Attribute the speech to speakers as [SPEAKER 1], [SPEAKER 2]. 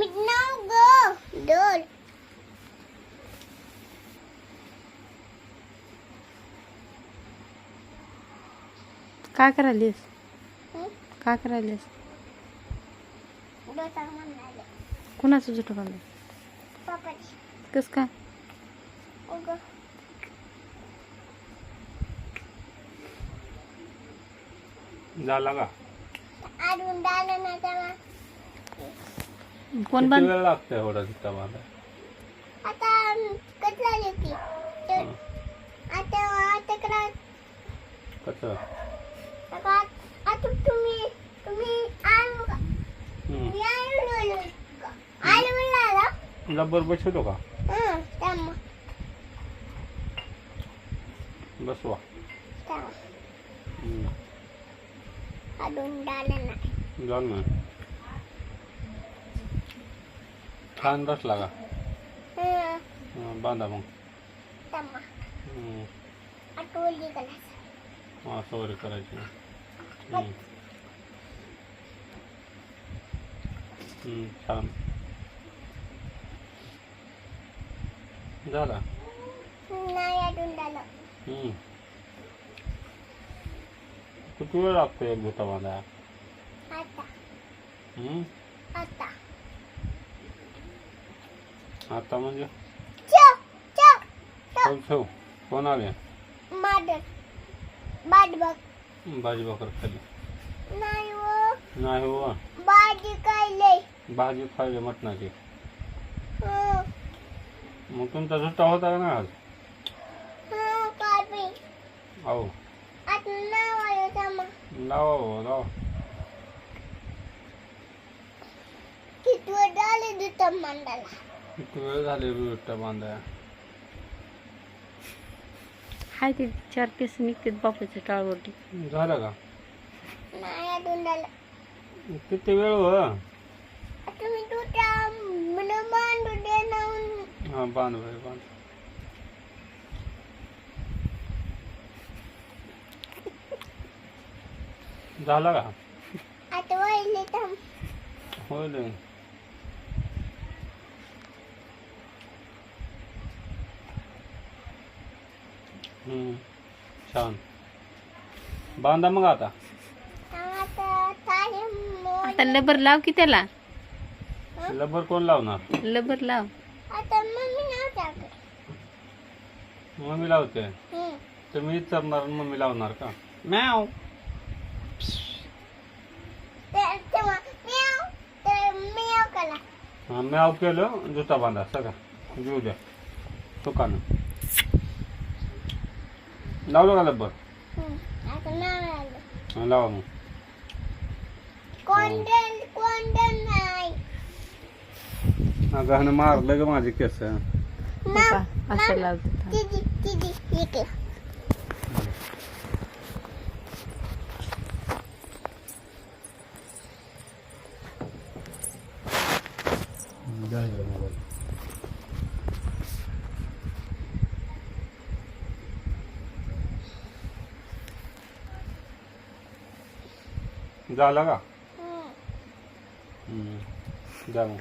[SPEAKER 1] Damit now go. Door.
[SPEAKER 2] काय करायलीस
[SPEAKER 1] हं?
[SPEAKER 2] काय करायलीस
[SPEAKER 1] डोसा म्हणाले.
[SPEAKER 2] कुणाचं जुटं बांधलं
[SPEAKER 1] पापाची.
[SPEAKER 2] कस काय
[SPEAKER 1] उगं.
[SPEAKER 3] झाला का?
[SPEAKER 1] आडून डालं ना तेव्हा.
[SPEAKER 2] कोण
[SPEAKER 3] किती
[SPEAKER 2] बांध
[SPEAKER 3] वेळ लागतंय एवढा तिथं मला?
[SPEAKER 1] आता कसला की
[SPEAKER 3] हं.
[SPEAKER 1] आता आता करा
[SPEAKER 3] कसं?
[SPEAKER 1] आता आता तुम्ही आलू का
[SPEAKER 3] हं.
[SPEAKER 1] मी आलू म्हणला
[SPEAKER 3] रबर बसवतो का?
[SPEAKER 1] त्यामुळे
[SPEAKER 3] बसवा. हं.
[SPEAKER 1] आडून डालं नाही.
[SPEAKER 3] जाऊ ना. छान बसला का? हं, बांधा मग.
[SPEAKER 1] त्यामुळे
[SPEAKER 3] हं.
[SPEAKER 1] आटवली कला.
[SPEAKER 3] असं वगैरे करायची. हं. हं, छान झाला.
[SPEAKER 1] नाही आडून डालं.
[SPEAKER 3] हं. किती वेळ लागतो एक जुता बांधायला?
[SPEAKER 1] आता
[SPEAKER 3] हं?
[SPEAKER 1] आता
[SPEAKER 3] आता म्हणजे
[SPEAKER 1] चव चव
[SPEAKER 3] ठेव ठेव. कोण आले?
[SPEAKER 1] बाट बघ.
[SPEAKER 3] भाजी भाकर खाली
[SPEAKER 1] नाही हो
[SPEAKER 3] नाही हो.
[SPEAKER 1] भाजी खायले.
[SPEAKER 3] भाजी खायली मटणाची. मग तुमचा सुट्टा होता का नाही आज?
[SPEAKER 1] काय बी
[SPEAKER 3] अहो
[SPEAKER 1] आता नाव आलं त्यामुळे
[SPEAKER 3] लावा हो, लावा.
[SPEAKER 1] किती वेळ डाले दुसऱ्या मांडाला.
[SPEAKER 3] किती वेळ झाले सुट्टा बांधाया?
[SPEAKER 2] हाय ते 4 केस निघतात बापाच्या टाळवरती
[SPEAKER 3] झालं का?
[SPEAKER 1] नाही आडून डालं.
[SPEAKER 3] किती वेळ हो?
[SPEAKER 1] तुम्ही दुसऱ्या मला बांधू दे ना.
[SPEAKER 3] हा बांध भाई बांध. झाला का?
[SPEAKER 1] आता वळले तर
[SPEAKER 3] होईल. छान बांधा मग आता.
[SPEAKER 1] आता काय
[SPEAKER 2] आता लबर लाव की त्याला
[SPEAKER 3] लबर कोण लावणार?
[SPEAKER 2] लबर लाव
[SPEAKER 1] आता मम्मी नाव टाकलं.
[SPEAKER 3] मम्मी लावते. तुम्ही चरणार मम्मी लावणार का? मॅव.
[SPEAKER 1] तेव्हा म्याव तर म्याव कला.
[SPEAKER 3] हा मॅव केलं जुता बांधा सगळा घेऊ द्या दुकानं. लावलं का लबर?
[SPEAKER 1] आता नाव आलं.
[SPEAKER 3] हा, लावा मग.
[SPEAKER 1] कोंडल नाही.
[SPEAKER 3] अगं मारलं ग माझे केस.
[SPEAKER 2] हो का? असं लावतात
[SPEAKER 1] तिदी इकडे.
[SPEAKER 3] झाला का? जा मग.